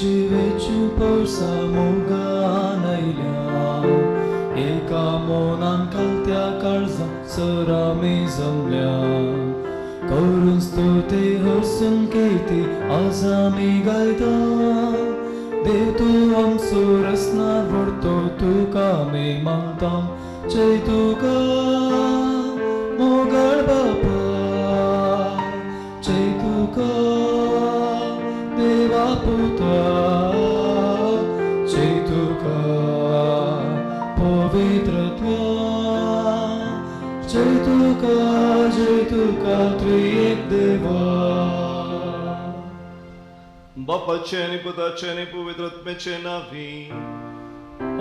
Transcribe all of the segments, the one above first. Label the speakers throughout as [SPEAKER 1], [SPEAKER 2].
[SPEAKER 1] जिवेची पळसा मोगान आयल्या एका मोनान कलत्या काळजा सरामी जमल्या करून स्तुती हसून केती आज आमी गायता देव तूं आमचो रसनार व्हरतो तुका आमी मागता जय तुका मोगळ बापा जय तुका देवा पुत्रा जय तुका पवित्रत्वा जय तुका त्रिएक देवा
[SPEAKER 2] बापाचे आणि पुताचे आणि पवित्र आत्म्याचे नावी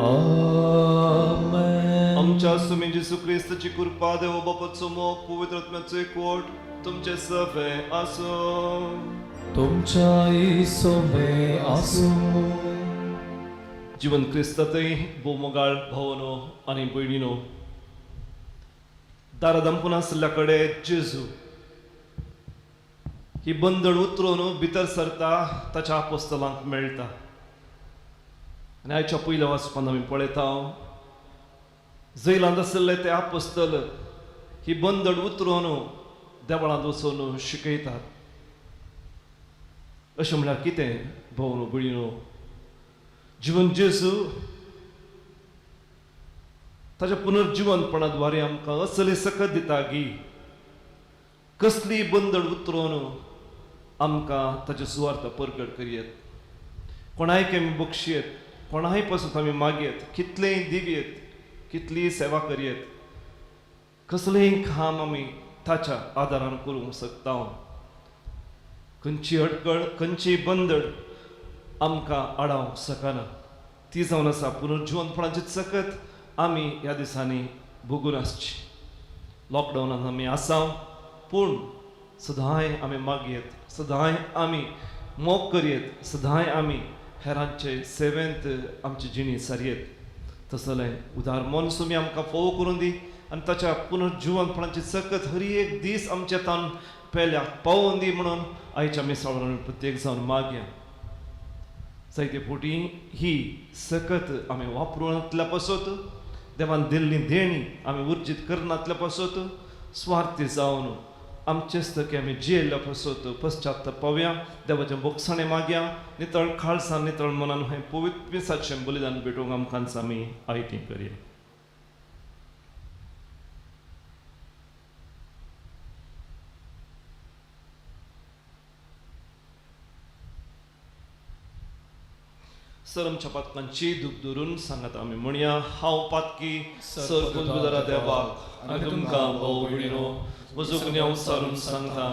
[SPEAKER 1] आमेन.
[SPEAKER 2] आमच्या सुमी जेसू ख्रिस्ताची कृपा देव बापाचो मोग पवित्र आत्म्याचो एकवट तुमचे सवे आसो
[SPEAKER 1] तुमच्या सोबे आसूं.
[SPEAKER 2] जीवन क्रिस्तातय बोमोगाळ भावनो आणि भयणीनो दारा दंपून आसल्या कडे जेजू ही बंदड उतरून भितर सरता ताच्या आपोस्तलांक मेळटा आनी आयच्या पयल्या वाचपान आमी पळयता जैलांत आसले ते आपोस्तल ही बंदड उतरून देवळांत वचून शिकयतात. अशें म्हळ्यार कितें भोवनो भयणीनो जीवन जेजू ताच्या पुनर्जीवनपणाद्वारे आमकां असले सकत दिता की कसली बंदड उतरून आमकां ताचे सुवार्थ परगट करियेत कोणायक आमी बक्षयेत कोणाय पासून आमी मागयेत कितलेय दिवयेत कितलीय सेवा करियेत कसलेय काम आमी ताच्या आदारान करूंक शकता. खंयची अडकळ खंयची बंदड आमकां आडावंक शकना ती जावन आसा पुनर्जीवनपणाची सकत आमी ह्या दिसांनी भोगून आसची. लॉकडावनान आमी आसा पूण सदांय आमी मागयेत सदांय आमी मोग करियेत सदांय आमी हेरांचे सेवेंत आमची जिणी सारयेत. तसलें उदार मन सुमी आमकां फोव करून दी आनी ताच्या पुनर्जीवनपणाची सकत हर एक दीस आमचे तान पेल्याक पावोवन दी म्हणून आयच्या मिसाळान प्रत्येक जावन मागया. जायते फावटी ही सकत आमी वापरूनातल्या पासत देवान दिल्ली देणी आमी उर्जीत करनातल्या पासत स्वार्थी जावन आमचेच तकी आमी जियेल्ल्या पासत पश्चात्ताप पावया देवाचें बोगसाणें मागया नितळ खाळसाण नितळ मनान हें पवित्र पिसाचें बलिदान भेटोवंक आमकांच आमी आयती करया. सर आमच्या पातकांची दूख धरून सांगात आमी म्हणया हांव पातकी सर गुलगुजारा देवाक आनी तुमकां भाव भयणीनो म्हजो गुन्यांव सारून सांगता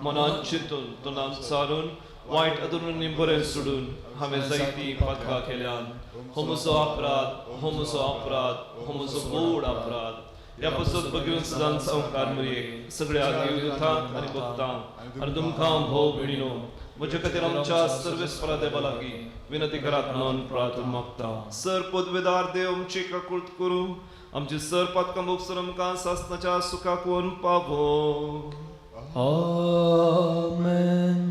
[SPEAKER 2] मनांत चिंतून तोंडांत सारून वायट अदुरून बरें सोडून हांवें जायतीं पातकां केल्यात हो म्हजो अपराध हो म्हजो अपराध हो म्हजो गोड अपराध. ह्या पासत बगीवन सदांच संवकार मरये सगळ्या देवदूतांक आनी भक्तांक आनी तुमकां भाव भयणीनो म्हजे खातीर आमच्या सर्वेस्परा देवा लागीं विनंती करात म्हणून प्रार्थना मागता. सर पदवेदार देव आमची काकूळट करूं आमची सर पातकां बोगसर आमकां सासणाच्या सुखाक व्हरून पावो.
[SPEAKER 1] आमेन.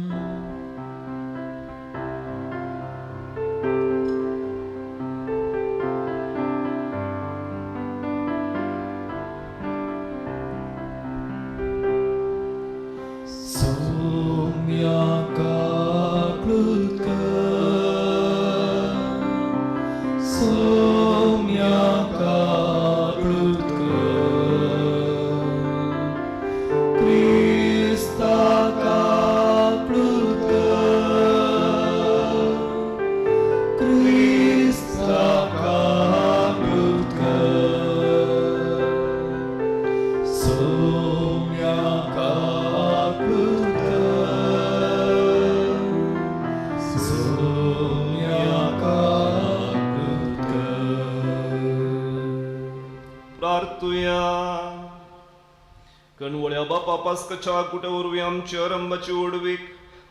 [SPEAKER 2] कणवळ्या बापा पास्कच्या कुटे वरवीं आमची आरंभाची ओडवीक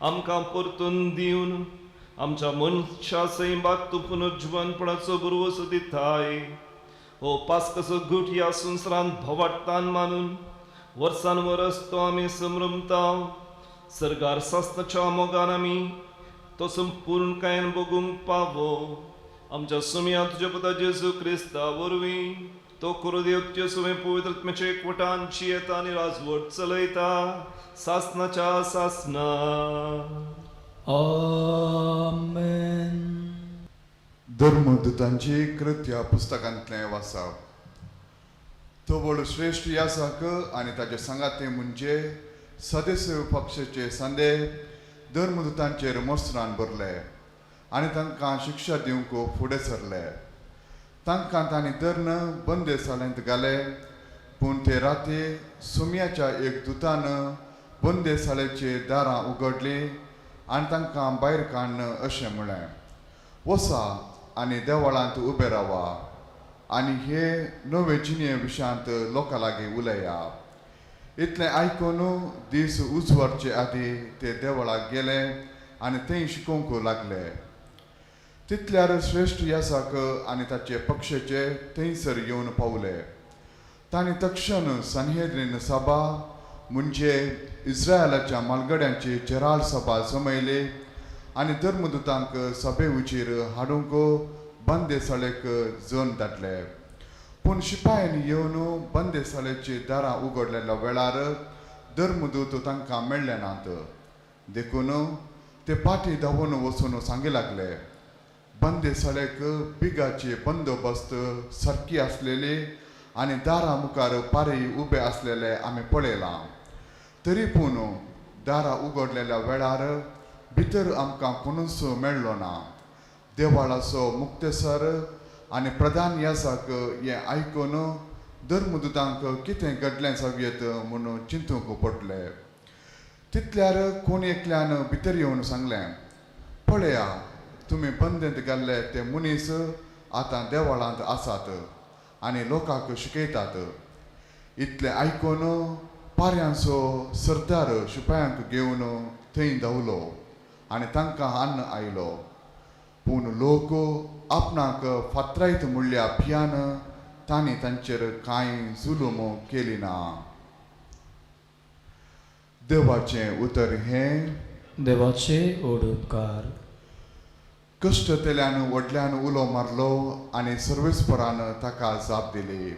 [SPEAKER 2] आमकां परतून दिवन आमच्या मनशा सैमाक तूं पुनर्जीवनपणाचो बरोवसो दिताय. हो पास्कचो घट ह्या संवसारांत भवाडटान मानून वर्सान वर्स तो आमी संभ्रमता. सर्गार सासणाच्या मोगान आमी तो संपूर्णकायेन बगूंक पावो. आमच्या सुमया तुज्या पुता जेजू क्रिस्ता वरवीं तो कुरुदेव तुजे सुमे पवित्रत्म्याचे एकवटांची येता आनी राजवट चलयता सासनाच्या सासना.
[SPEAKER 1] Amen.
[SPEAKER 3] धर्मदूतांची कृत्या पुस्तकांतले वाचप. तो व्हड श्रेष्ठ यासाक आनी ताचे संगाते म्हणजे सदस्य पक्षाचे संदे धर्मदूतांचेर मोसरान भरले आनी तांकां शिक्षा दिवंक फुडें सरले. तांकां तांणी धर्ण बंदेसालेंत घाले, पूण ते राती सुमयाच्या एक दुतान बंदेसालेची दारां उगडलीं आनी तांकां भायर काडन अशें म्हळें, वसा आनी देवळांत उबे रावा आनी हे नवे जिणे विशयांत लोकां लागीं उलया. इतलें आयकून दीस उजवाडचे आदीं ते देवळाक गेले आनी थंय शिकोवंक लागले. तितल्यार श्रेष्ठ यासाक आनी ताचे पक्षाचे थंयसर येवन पावले. तांणी तक्षण सनहेद्रीन सभा म्हणजे इस्रायलाच्या मालगड्यांची जेराल सभा जमयली आनी धर्मदूतांक सभे उचेर हाडूंक बंदेसाळेक जन धाडले. पूण शिपायांनी येवन बंदेसाळेची दारां उगडलेल्या वेळार धर्मदूत तांकां मेळ्ळे नात. देखून ते पाटी धांवून वचून सांगू लागले, बंदेसाळेक बिगाची बंदोबस्त सारकी आसलेली आनी दारां मुखार पारी उबे आसलेले आमी पळयलां. तरी पूण दारां उगडलेल्या वेळार भितर आमकां कोणूच मेळ्ळो ना. देवाळाचो मुक्तेसर आनी प्रधान यासाक हें आयकून धर्मदूतांक कितें घडलें जावयेत म्हूण चिंतूंक पडलें. तितल्यार कोण एकल्यान भितर येवन सांगलें, पळया, तुमी बंदेंत घाल्ले ते मनीस आतां देवळांत आसात आनी लोकांक शिकयतात. इतलें आयकून पाऱ्यांचो सरदार शिपायांक घेवन थंय धांवलो आनी तांकां आन्न आयलो. पूण लोक आपणाक फातरायत म्हणल्या भियान तांणी तांचेर कांय जुलूम केली ना. देवाचें उतर हें.
[SPEAKER 1] देवाचे ओड उपकार.
[SPEAKER 3] कश्ट तेल्यान व्हडल्यान उलो मारलो आनी सर्वेस्परान ताका जाप दिली.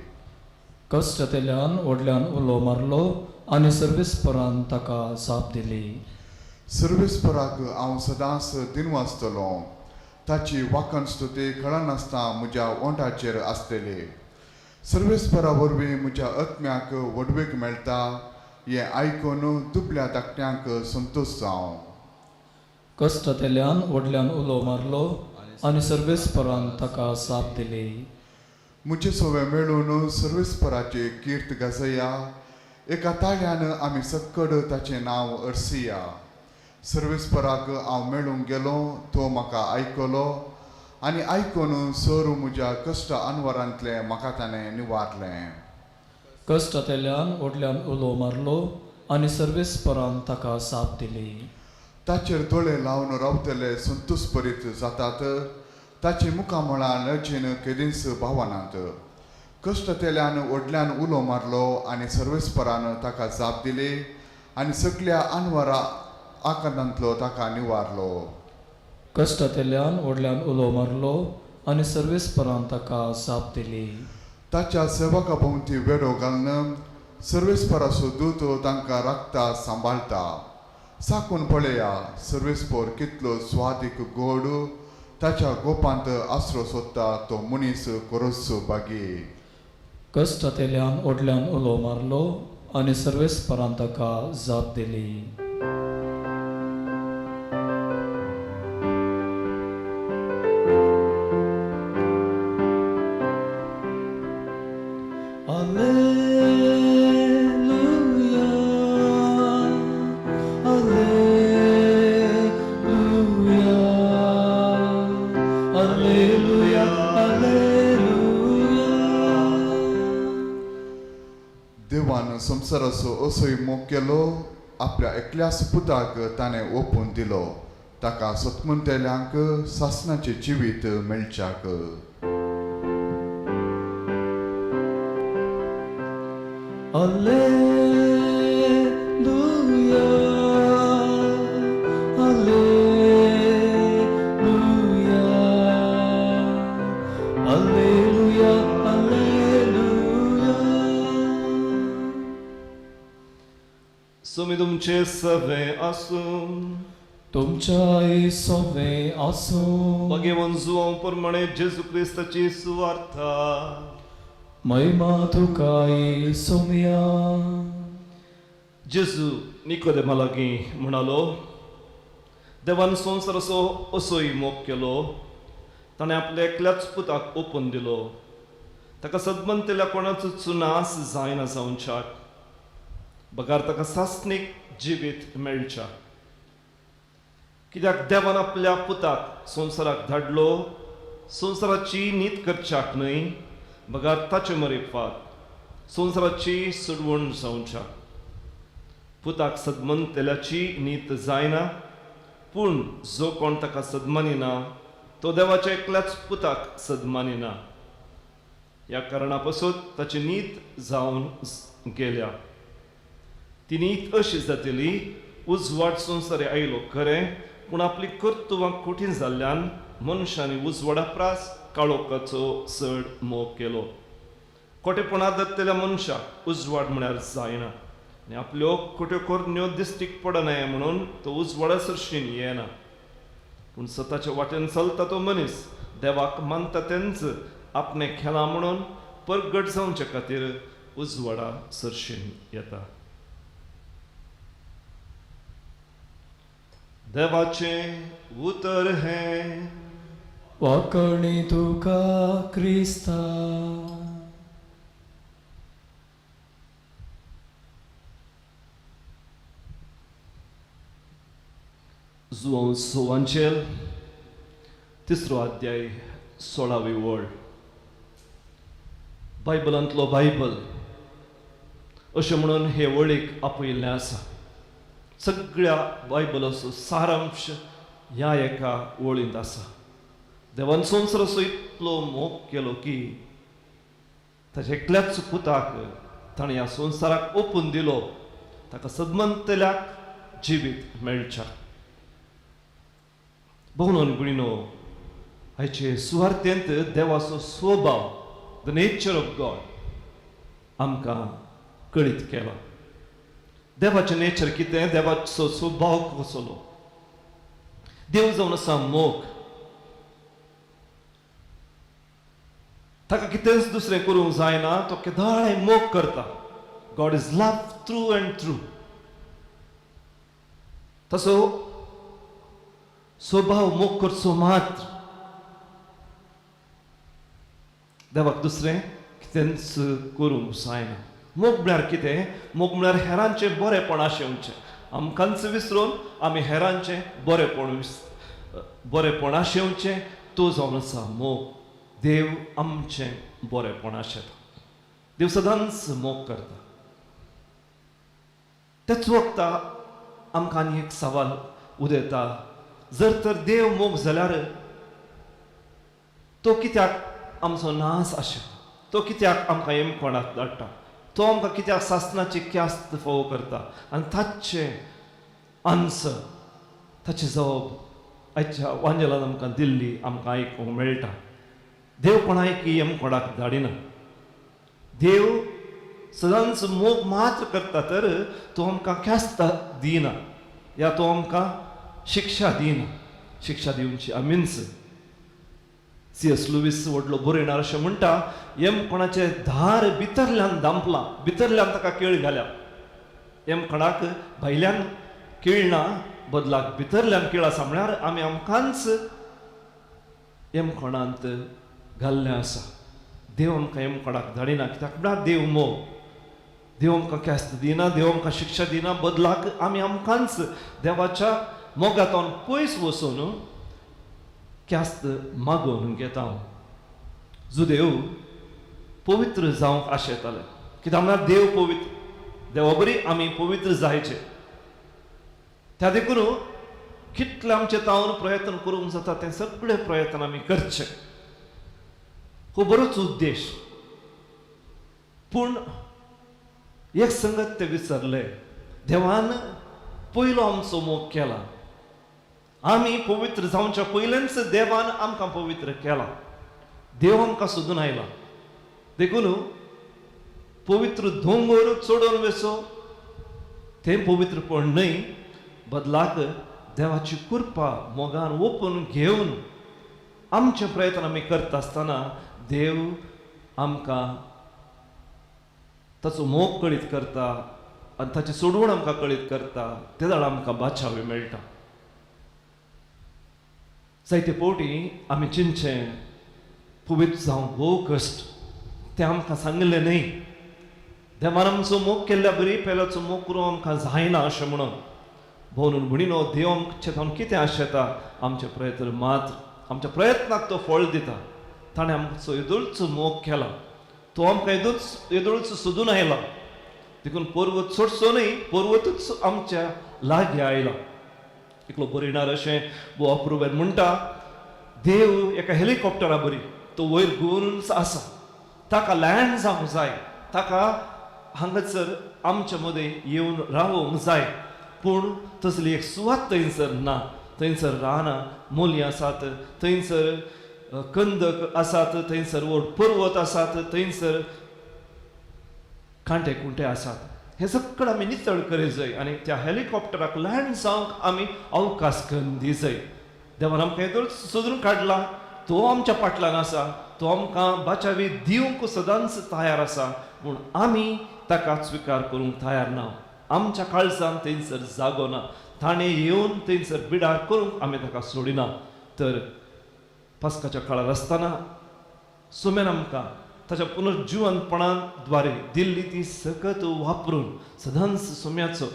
[SPEAKER 1] कश्ट तेल्यान व्हडल्यान उलो मारलो आनी सर्वेस्परान ताका जाप दिली.
[SPEAKER 3] सर्वेस्पराक हांव सदांच दिनवासतलो. ताची वाखण स्तुती कळनासता म्हज्या ओंठाचेर आसतली. सर्वेस्परा वरवीं म्हज्या आत्म्याक वडवेक मेळटा हें आयकून दुबल्या धाकट्यांक संतोश जावं.
[SPEAKER 1] कश्ट तेल्यान व्हडल्यान उलो मारलो आनी सर्वेस्परान ताका जाप दिली.
[SPEAKER 3] म्हजे सवे मेळून सर्वेस्पराची कीर्त गाजया. एका ताळ्यान आमी सक्कड ताचें नांव अर्सिया. सर्वेस्पराक हांव मेळूंक गेलो, तो म्हाका आयकलो आनी आयकून सर म्हज्या कश्ट आनवरांतले म्हाका ताणें निवारलें.
[SPEAKER 1] कश्ट तेल्यान व्हडल्यान उलो मारलो आनी सर्वेस्परान ताका जाप दिली.
[SPEAKER 3] ताचेर दोळे लावन रावतले संतोशपरीत जातात. ताची मुखामळां लजेन केदींच भावनात. कश्ट तेल्यान व्हडल्यान उलो मारलो आनी सर्वेस्परान ताका जाप दिली आनी सगळ्या आनवरां आकारांतलो ताका निवारलो.
[SPEAKER 1] कश्ट तेल्यान व्हडल्यान उलो मारलो आनी सर्वेस्परान ताका जाप दिली.
[SPEAKER 3] ताच्या सेवका भोंवती वेडो घालून सर्वेस्पराचो दूत तांकां राखता सांबाळटा. साकून पळया, सर्वेस्पर कितलो स्वादीक गोड. ताच्या गोपांत आसरो सोदता तो मनीस खरोच बागी.
[SPEAKER 1] कश्ट तेल्यान व्हडल्यान उलो मारलो आनी सर्वेस्परान ताका जाप दिली.
[SPEAKER 3] देवान संवसाराचो असोय मोग केलो. आपल्या एकल्याच पुताक ताणें ओपून दिलो, ताका सतमंतेल्यांक सासणाचें जिवीत मेळच्याक.
[SPEAKER 1] Alleluia, Alleluia,
[SPEAKER 2] सोमी तुमचे सवे आसूं
[SPEAKER 1] तुमच्याय सोवे आसूं
[SPEAKER 2] भगवान जुवां प्रमाणे जेजू क्रिस्ताची सुवार्ता
[SPEAKER 1] महिमा तुकाय सोम्या
[SPEAKER 2] जेजू निकोदेमा लागीं म्हणालो देवान संवसार असोय मोग केलो ताणें आपल्या एकल्याच पुताक ओपून दिलो ताका सदमंतल्या कोणाचोच नास जायना जावच्याक बगार ताका सासणीक जिवीत मेळच्या कित्याक देवान आपल्या पुताक संवसाराक धाडलो संवसाराची नीत करच्याक न्हय बगार ताचे मरेफात संवसाराची सोडवण जावच्याक पुताक सदमंतल्याची नीत जायना पूण जो कोण ताका सदमानिना तो देवाच्या एकल्याच पुताक सदमानिना ह्या कारणां पासून ताची नीत जावन गेल्या ती नीत अशी जातली उजवाड संवसारी आयलो खरें पूण आपली कर्तुवां कठीण जाल्ल्यान मनशांनी उजवाडा प्रास काळोखाचो चड मोग केलो खोटेपणा दत्तल्या मनशाक उजवाड म्हळ्यार जायना आनी आपल्यो खोट्यो कोरण्यो दिश्टीक पडनाय म्हणून तो उजवाडा सरशीन येना पूण स्वताच्या वाटेन चलता तो मनीस देवाक मानता तेंच आपणे खेळा म्हणून परगट जावचे खातीर उजवाडा सरशीन येता देवाचे उतर हें
[SPEAKER 1] वाकणी तुका क्रिस्ता
[SPEAKER 2] जुवां सोवांचेल तिसरो अध्याय 16वी वळ बायबलांतलो बायबल अशें म्हणून हे वळीक आपयल्लें आसा सगळ्या बायबलाचो सारांश ह्या एका वळींत आसा देवान संवसाराचो इतलो मोग केलो की ताच्या एकल्याच पुताक ताणें ह्या संवसाराक ओपून दिलो ताका सदमंतल्याक जिवीत मेळच्या भोवनोन गुणिनो हाचे सुवार्थेंत देवाचो स्वभाव द नेचर ऑफ गॉड आमकां कळीत केलो देवाचें नेचर कितें देवाचो स्वभाव कसलो देव जावन आसा मोग ताका कितेंच दुसरें करूंक जायना तो केदाळे मोग करता God is love through and through तसो स्वभाव मोग करचो मात्र देवाक दुसरें कितेंच करूंक जायना मोग म्हळ्यार कितें मोग म्हळ्यार हेरांचे बरेपणा शेवचें आमकांच विसरून आमी हेरांचें बरेपणा शेवचें तो जावन आसा मोग देव आमचें बरेपणा शेता देव सदांच मोग करता तेच वक्ता आमकां आनी एक सवाल उदेता जर तर देव मोग जाल्यार तो कित्याक आमचो नास आशा तो कित्याक आमकां येमकोणाक धाडटा तो आमकां कित्याक सासणाची क्यास्त फोव करता आनी ताचे आन्सर ताचे जवाब आयच्या वांजेलान आमकां दिल्ली आमकां आयकूंक मेळटा देव कोणाक येमकोणाक धाडिना देव सदांच मोग मात्र करता तर तो आमकां क्यास्त दिना या तो आमकां शिक्षा दिना शिक्षा दिवची आमीन्स C.S. लुईस व्हडलो बरयणार अशें म्हणटा येमकोणाचें धार भितरल्यान दांपलां भितरल्यान ताका केळ घाल्या येमकोणाक भायल्यान केळ ना बदलाक भितरल्यान केळ आसा म्हळ्यार आमी आमकांच येमकोणांत घाल्लें आसा देव आमकां येमकोणाक धाडिना कित्याक म्हळ्यार देव मोग देव आमकां क्यास्त दिना देव आमकां शिक्षा दिना बदलाक आमी आमकांच देवाच्या मोगांतून पयस वचून क्यास्त मागून घेता जुदेव पवित्र जावंक आशेताले कित्याक म्हळ्यार देव पवित्र देवा बरी आमी पवित्र जायचे त्या देखून कितले आमचे तावन प्रयत्न करूंक जाता ते सगळे प्रयत्न आमी करचे हो बरोच उद्देश पूण एक संगत ते विसरले देवान पयलो आमचो मोग केला आमी पवित्र जावच्या पयलेंच देवान आमकां पवित्र केला देव आमकां सोदून आयला देखून पवित्र दोंगर चडोवन वेसो तें पवित्रपण न्हय, बदलाक देवाची कृपा मोगान ओपून घेवन आमचे प्रयत्न आमी करता आसतना देव आमकां ताचो मोग कळीत करता आनी ताची सोडवण आमकां कळीत करता. ते वेळार आमकां बाचावी मेळटा. जायते फावटी आमी चिंतचें पवित्र जावं भोव कश्ट, तें आमकां सांगलें न्हय. देवान आमचो मोग केल्ल्या बरी पेलाचो मोग करूं आमकां जायना अशें म्हणून. भोवून म्हणिनो देव आमचे थावन कितें आशेता, आमचे प्रयत्न मात्र आमच्या प्रयत्नाक तो फळ दिता. ताणें आमचो येदोळचो मोग केला, तो आमकां येदोळचो सोदून आयला. देखून पर्वत सोडचो न्हय, पर्वतूच आमच्या लागीं आयला. एकलो बरयणार अशें अप्रुवेर म्हणटा, देव एका हेलिकॉप्टरा बरी तो वयर घुंवून आसा, ताका लँड जावंक जाय, ताका हांगासर आमच्या मदें येवन रावूंक जाय. पूण तसली एक सुवात थंयसर ना. थंयसर रानां मोली आसात, थंयसर कंदक आसात, थंयसर व्हड पर्वत आसात, थंयसर कांटे कुंटे आसात. हे सगळें आमी नितळ करूंक जाय आनी त्या हेलिकॉप्टराक लँड जावंक आमी अवकाश करून दी जाय. देवान आमकां येदोळ सोदून काडला, तो आमच्या फाटल्यान आसा, तो आमकां बाचावी दिवंक सदांच तयार आसा. पूण आमी ताका स्विकार करूंक तयार ना. आमच्या काळजान थंयसर जागो ना. ताणें येवन थंयसर बिडार करूंक आमी ताका सोडिना. तर पास्काच्या काळार आसतना सुम्यान आमकां ताच्या पुनर्जिवनपणां द्वारे दिल्ली ती सकत वापरून सदांच सुम्याचो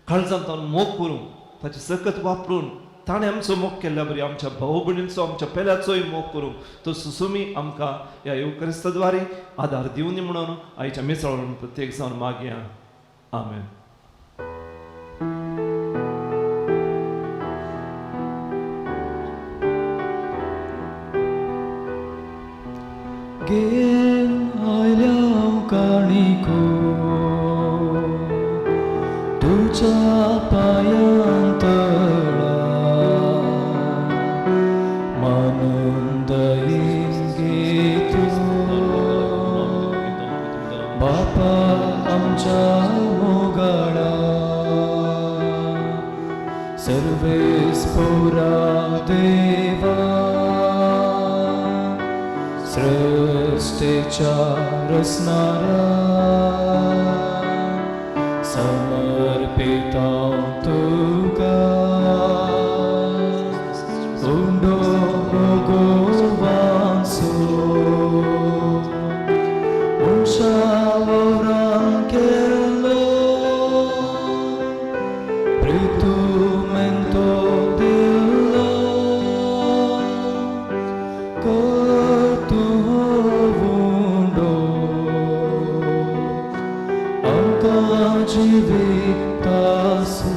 [SPEAKER 2] काळजांत मोग करून ताची सकत वापरून ताणें आमचो मोग केल्ल्या बरी आमच्या भाऊ भयणींचो आमच्या पेल्याचोय मोग करूंक तो सुसुमी आमकां ह्या युक्रिस्ताद्वारे आदार दिवनी म्हणून आयच्या मिसळून प्रत्येक जावन मागया. आमेन.
[SPEAKER 1] तुझ्या पायांतळा मानून दयेन घे तू बापा आमच्या मोगाळा सर्वेस्पोरा देवा सृष्टीच्या रचणारा समर्पिता तुका उंडो भोगोवांचो उंचावरां केलो प्रितुमेंतो दिलो कर तू उंडो आमकां जिवितासो.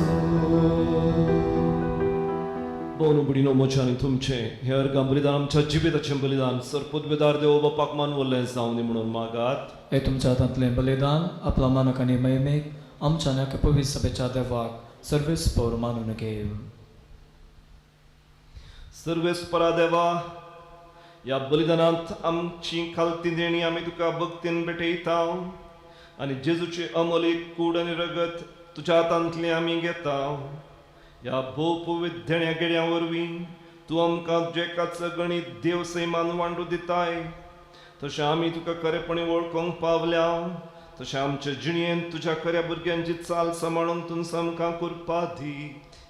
[SPEAKER 2] भोवन भयणीनो मोच्यानी तुमचें हें अर्गां बलिदान आमच्या जिविताचें बलिदान सरपुतबेदार देव बापाक मानवल्लें जावं दी म्हणून मागात.
[SPEAKER 1] हे तुमच्या हातांतलें बलिदान आपल्या मानक आनी महिमेक आमच्या नव्या पवित्र सभेच्या देवाक सर्वेस्पोर मानून घेव.
[SPEAKER 2] सर्वेस्परा देवा, ह्या बलिदानांत आमची खालती देणी आमी तुका भक्तीन भेटयता आनी जेजूची अमोलीक कूड आनी रगत तुज्या हातांतली आमी घेता. ह्या भोव पवित्र देण्या गेड्या वरवीं तूं आमकां जेकाचो गणीत देव सैमान वांटू दिताय. तशें आमी तुका खरेपणी वळखूंक पावल्या. तशें आमचे जिणेंत तुज्या खऱ्या भुरग्यांची चाल सांबाळून तूं आमकां कृपा दी.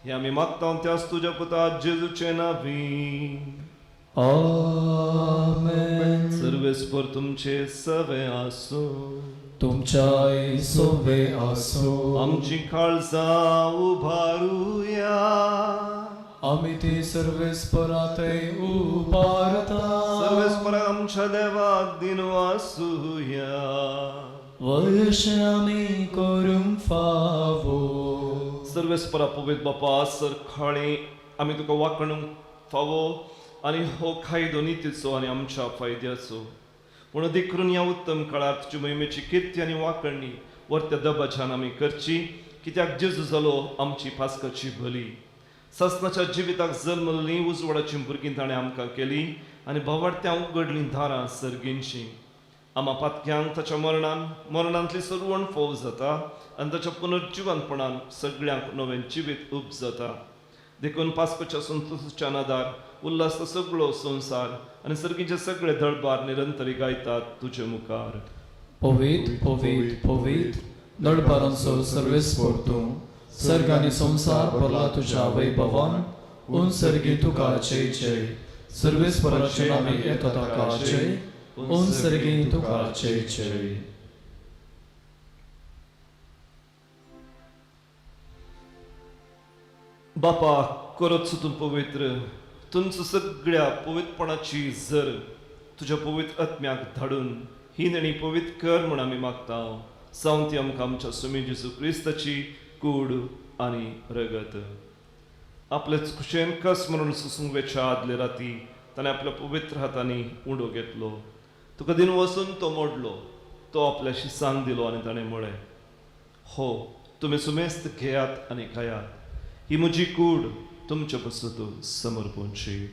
[SPEAKER 2] हें आमी मागता त्याच तुज्या पुता जेजूचे नांवी.
[SPEAKER 1] आमेन.
[SPEAKER 2] सर्वेस्पर तुमचे सवे आसो.
[SPEAKER 1] तुमच्या सोवे आसो.
[SPEAKER 2] आमची काळजां उबारुया.
[SPEAKER 1] आमी ती सर्वेस्पराते उबारता.
[SPEAKER 2] सर्वेस्परा आमच्या देवाक दिन वासुया.
[SPEAKER 1] वयशें आमी करूंक फावो.
[SPEAKER 2] सर्वेस्परा पवित्र बापा सरखाळी आमी तुका वाखणूंक फावो आनी हो खायदो नितीचो आनी आमच्या फायद्याचो. पूण अदीक करून ह्या उत्तम काळार तुजे महिमेची किर्ती आनी वाखणणी वर्त्या दबाच्यान आमी करची. कित्याक जेजू जालो आमची पास्काची बली. ससनाच्या जिविताक जल्मल्लीं उजवाडाची भुरगीं ताणें आमकां केली आनी भवाडत्या उगडलीं दारां सर्गींची. आम्हा पातक्यांक ताच्या मरणांतली सरवण फोव जाता आनी ताच्या पुनर्जिवनपणान सगळ्यांक नवें जिवीत उब जाता. देखून पास्कोच्या संतोशाच्या नादार उल्हास सगळो संसार आनी सर्गीचे सगळे दळबार निरंतरी गायतात तुजे मुखार.
[SPEAKER 1] पोवीत पोवीत पोवीत दळबारांचो सर्वेस्पर तूं, सर्ग आनी संसार भरला तुज्या वैभवान. उन सर्गी तुका जय जय, सर्वेस्पराचे नामे येता ताका जय. उन सर्गी तुका जय जय.
[SPEAKER 2] बापा करत तूं पवित्र, तुमचो सगळ्या पवित्रपणाची जर तुज्या पवित्र आत्म्याक धाडून ही नेणी पवित्र कर म्हण आमी मागता. जावं ती आमकां आमच्या स्वामी जेजू क्रिस्ताची कूड आनी रगत. आपलेच खुशेन कस म्हणून सुसुंगेच्या आदले राती ताणें आपल्या पवित्र हातांनी उंडो घेतलो. तुका दिन वचून तो मोडलो, तो आपल्या शिसांक दिलो आनी ताणें म्हळें, हो तुमी सुमेस्त घेयात आनी खायात, ही म्हजी कूड तुमच्या बसत समर्पणची.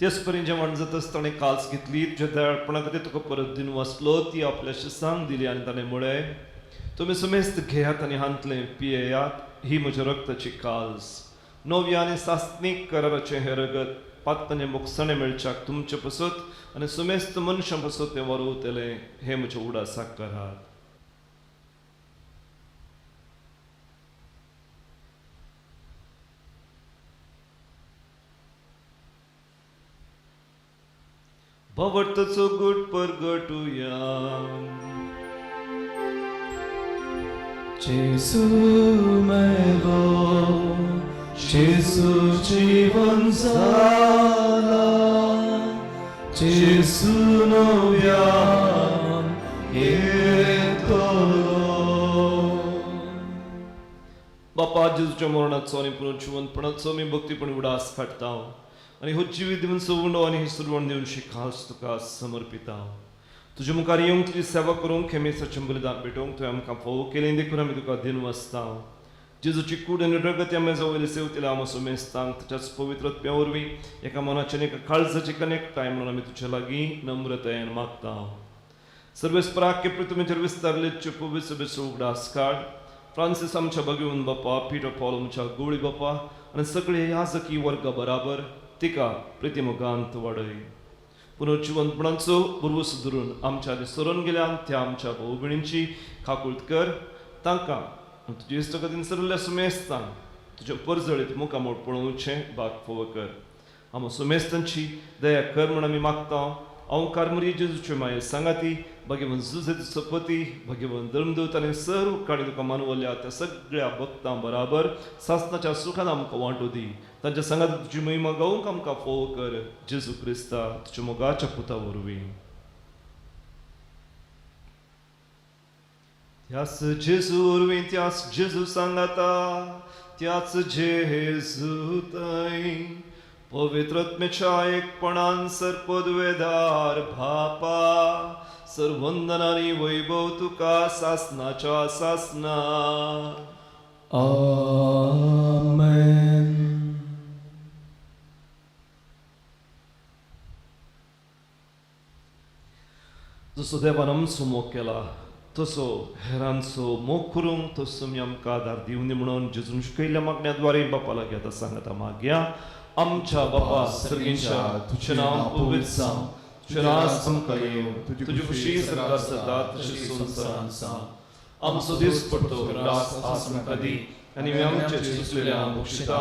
[SPEAKER 2] तेच परी जेवण जाताच ताणें काल्स घेतली, तुज्या दयाळपणा खातीर तुका परत दिन वाचलो, ती आपल्या शिसांक दिली आनी ताणें म्हळें, तुमी सुमेस्त घेयात आनी हांतले पियेयात, ही म्हज्या रक्ताची काल्स. नव्या आनी सासनीक कराराचें हें रगत पातपणे मोगसाणें मेळच्याक तुमचे पसत आनी सुमेस्त मनशां पसत तें वरवतलें, हें म्हज्या उडासाक करात. भवतचो गुट परगटुया.
[SPEAKER 1] जेसू मेलो, जेसू जीवन जाला, जेसू नव्यान येतलो.
[SPEAKER 2] बापा जेजूच्या मरणाचो आनी पुनर्जिवनपणाचो मी भक्तीपणी उडास काडटा आनी हो जिवीत दिवन सवणो आनी ही सुरवण दिवन शिखास तुका समर्पिता. तुजे मुखार येवंक तुजी सेवा करूंक खेमेसाचें बलिदान भेटोवंक तुवें आमकां फोव केलें, देखून आमी तुका दिन वाचता. जेजूची कूड आनी रगत आमी जवळ सेवतले आमी सुमेस्तांक तुज्याच पवित्रत्म्या वरवीं एका मनाचे आनी एका काळजाची कनेक्टाय म्हणून आमी तुज्या लागीं नम्रतायेन मागता. सर्वेस्पराक पृथ्वीचेर विस्तारलेच्यो पवित्र सभेचो उगडास काड. फ्रांसीस आमच्या भगिवन बापा, पीटर पॉल आमच्या गोळी बापा आनी सगळे याजकी वर्गा बराबर तिका प्रितीमुगांत वाडय. पुनर्जिवनपणाचो उर्वस धरून आमच्या आदी सरोन गेल्यान त्या आमच्या भाऊ भयणींची खाकुळट कर. तांकां तुजे इश्ट खातीर सगळ्या सुमेस्तांक तुज्या परजळीत मुखामोड पळोवचें भाग फोव कर. आमी सुमेस्तांची दया कर म्हण आमी मागता. हांव कार्मरी जेजूचे माये सांगाती, भगवन जुजेचो पती, भगवन धर्मदूत आनी सर्व काणी तुका मानवल्या त्या सगळ्या भक्तां बराबर सासणाच्या सुखान आमकां वांटो दी. तांच्या सांगात तुजी महिमा गावूंक आमकां फोव कर. जेजू क्रिस्ता तुज्या मोगाच्या पुता वरवीं. त्याच जेजू वरवीं त्याच जेजू सांगाता, त्याच जेजू थंय पवित्रत्मेच्या एकपणान सरपदवेदार भापा, सर्वंदनानी वैभव तुका सासनाच्या सासना.
[SPEAKER 1] आमेन.
[SPEAKER 2] जसो देवान आमचो मोग केला तसो हेरांचो मोग करूंक तसो आमी आमकां आदार दिवनी म्हणून जेजून शिकयल्ल्या मागण्याद्वारे बापा लागीं आतां सांगता मागया. आमच्या बापा सर्गींच्या तुजें नांव पवित्र जावं, तुजें राज आमकां येवं, तुजी खुशी सदां सदां तशी संवसारांत जावं. आमचो दीस पडतो रास आस आमकां दी आनी आमी आमचे चुकलेल्यांक बक्षिता,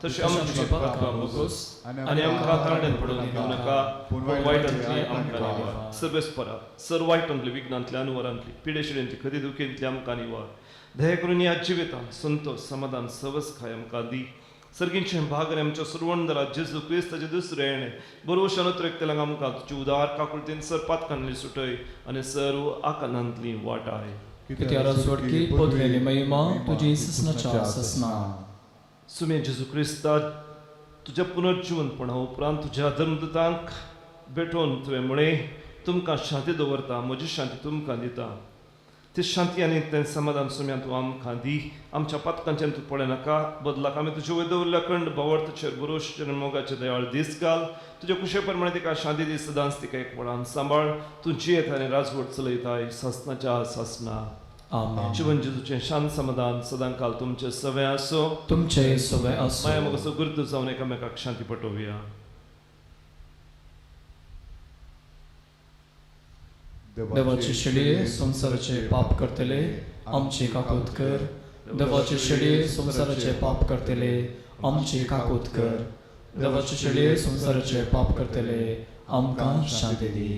[SPEAKER 2] तशें आमची पातकां बगोस आनी आमकां तारण्यांत पडूंक दिवं नाका, पूण वायटांतली आमकां निवार. सर्वेस्परा सर वायटांतली विघ्नांतल्या वरांतली पिडेशिडेंतली खरी दुखेंतली आमकां निवार. दया करून ह्या जिवितांत संतोष समाधान सवस खाय आमकां दी. सर्गींचें भागर आमच्या सुरवणदरा जेजू क्रिस्ताचे दुसरें येणें बरोवशान उतरयतलें आमकां तुजी उदार काकुळतेन सर पातकांतली सुटय आनी सर्व आकांतांतली वाटाय.
[SPEAKER 1] कित्यार सोडकी पोतलेली महिमा तुजी ससनाच्या ससना.
[SPEAKER 2] सुमे जेजू क्रिस्ता तुज्या पुनर्जिवनपणा उपरांत तुज्या धर्मदूतांक भेटोवन तुवें म्हळें, तुमकां शांती दवरता, म्हजी शांती तुमकां दिता. ते शांती आनी तें समाधान सुम्या तूं आमकां दी. आमच्या पातकांच्यान तूं पळय नाका, बदलाक आमी तुजे वयर दवरल्या खंड भावार्थाचेर बरोवचेर मोगाचे दयाळ दीस घाल. तुजे कुशे प्रमाणे तिका शांती दी, सदांच तिका एकवटान सांबाळ. तूं जियेत आनी राजवट चलयताय सासणाच्या सासना.
[SPEAKER 1] आमेन.
[SPEAKER 2] जीवन जेजूचें शांत समाधान सदां काल तुमचे सवे आसो.
[SPEAKER 1] तुमचे सवे असो.
[SPEAKER 2] माया मोगाचो गुर्त जावन एकामेकाक शांती पटोवया.
[SPEAKER 1] देवाचे शेडये संसाराचे पाप करतले आमची काकूत कर. देवाचे शेडये संसाराचे पाप करतले आमची काकूत कर. देवाचे शेडये संसाराचे पाप करतले आमकां शांती दी.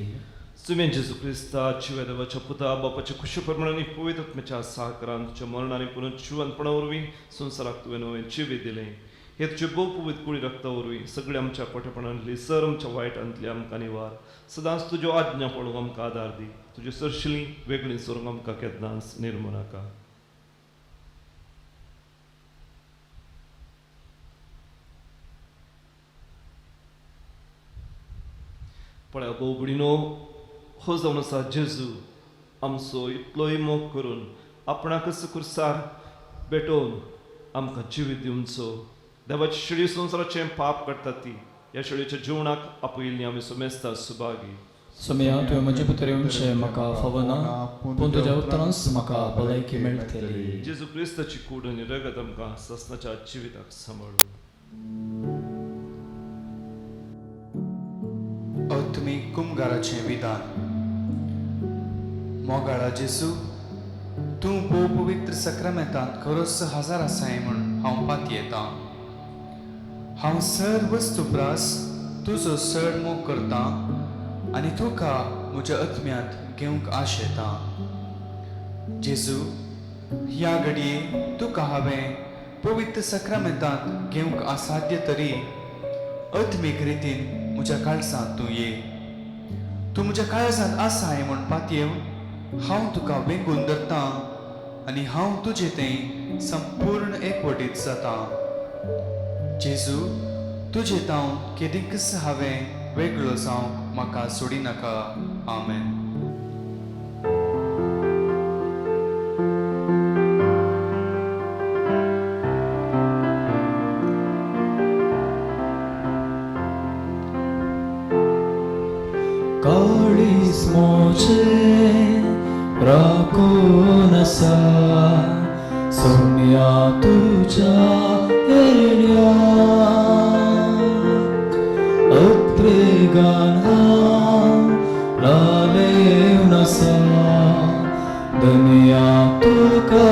[SPEAKER 2] तुवें जेजू क्रिस्ता जिवे देवाच्या पुता बापाच्या खुशी प्रमाणे पवित्र आत्म्याच्या सहकारान तुझ्या मरणाने पुनरुज्जीवनपणा वरवीं संसाराक तुवें नवें जिवे दिलें. हे तुझे भोव पवित्र कुळी रक्ता वरवीं सगळे आमच्या पोटेपणांतली सर आमच्या वायटांतली आमकां निवार. सदांच तुज्यो आज्ञा पळोवंक आमकां आदार दी. तुजी सरशिली वेगळी सोरूंक आमकां केन्नाच निर्मू नाका. पळय भोव भयणीनो, हो जावन आसा जेजू आमचो इतलोय मोग करून आपणाकच कुर्सार भेटोवन आमकां जिवीत दिवचो. देवाची शिडी संसाराचें पाप करता ती ह्या शिडीच्या जिवनाक आपयिल्ली आमी सुमेस्ता सुभागी.
[SPEAKER 1] सुमया तुवें म्हजे भितर येवचें म्हाका फावना, पूण तुज्या उतरांच म्हाका भलायकी मेळटली.
[SPEAKER 2] जेजू क्रिस्ताची कूड आनी रगत आमकां ससनाच्या जिविताक सांबाळूं.
[SPEAKER 4] आत्मीक कुमगाराचें विधान. मोगाळा जेजू, तूं भोव पवित्र सक्रामेंतांत खरोच हजर आसाय म्हूण हांव पाती येतां. हांव सर्व वस्तुप्रास तुजो चड मोग करतां आनी तुका म्हज्या आत्म्यांत घेवंक आश येता. जेजू, ह्या घडये तुका हांवें पवित्र सक्रामेंतांत घेवंक असाध्य तरी आत्मीक रितीन म्हज्या काळजांत तूं ये. तूं म्हज्या काळजांत आसाय म्हूण पाती येवन हांव तुका वेंगून धरतां आनी हांव तुजें तें संपूर्ण एकवटीत जातां. जेजू, तुजें तावन केदींच हांवें वेगळो जावंक म्हाका सोडी नाका. आमेन.
[SPEAKER 1] काळीज मोचे राखून आसा सोम्या तुज्या येण्याक. अत्रेगान हांव रालेवन आसा दुनिया तुका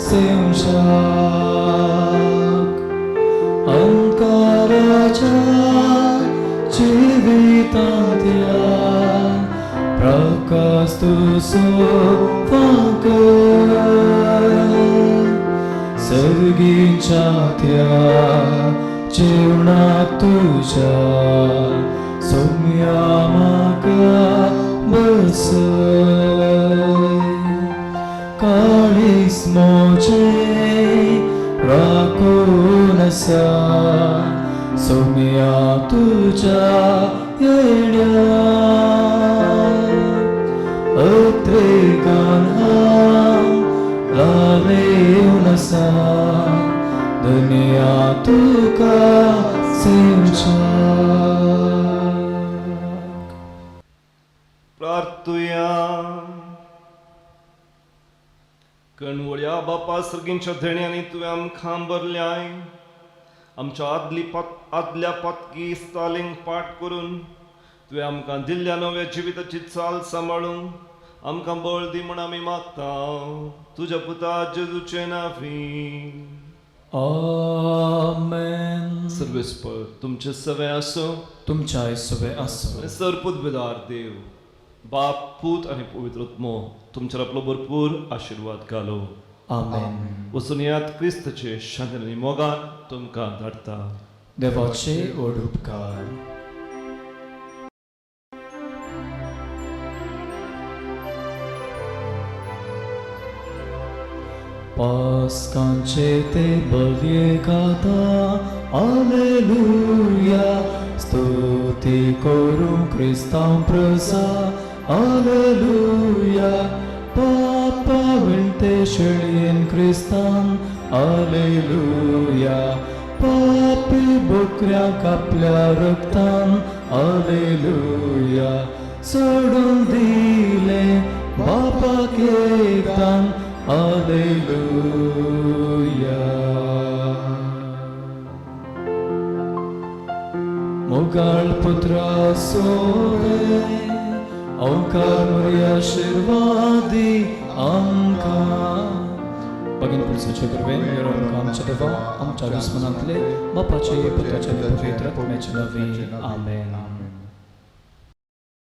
[SPEAKER 1] सेवशाक. अंकाराच्या जिवितांतल्या प्रकाश तुजो वांकर. सर्गीच्या त्या जीवनाक तुज्या सोम्या म्हाका बसय. काळीज मोजें राखून आसा सोम्या तुज्या येण्याक. अत्रेगान हांव रालेवन आसा दुनिया तुका सेवशाक.
[SPEAKER 2] प्रार्थुया. कणवळ्या बापा सर्गींच्या धण्यांनी तुवें आमकां बरल्याय. आमच्या आदल्या पातकी इस्तालींक पाठ करून तुवें आमकां दिल्ल्या नव्या जिविताची चाल सांबाळूंक आमकां बळ दी म्हूण आमी मागता. तुज्या पुता जेजूचे नांवी.
[SPEAKER 1] आमेन.
[SPEAKER 2] सर्वेस्पर तुमचे सवे आसो.
[SPEAKER 1] तुमच्या सवे आसो.
[SPEAKER 2] सरपुतबेदार देव बाप, पूत आनी पवित्र आत्मो तुमचेर आपलो भरपूर आशिर्वाद घालो.
[SPEAKER 1] आमेन.
[SPEAKER 2] वचून यात क्रिस्ताचे शांतीन आनी मोगान तुमकां धाडटा.
[SPEAKER 1] देवाचे व्हड उपकार. पास्कांचे ते बलये गाता हालेलुया. स्तुती करूं क्रिस्तांव प्रसा हालेलुया. पाप ते शेळयेन क्रिस्तान हालेलुया पापी बोकऱ्याक आपल्या रक्तान हालेलुया सोडून दिले बापाक एकदां हालेलुया मोगाळ पुत्रा सोरे ओंकार मरिया आशीर्वादी आमकां भगिनी पुरुषाचे कृपेन आमकां आमच्या देवा आमच्या दुस्मनांतले बापाचे पुत्राचे पवित्र आत्म्याचे नावे आमेन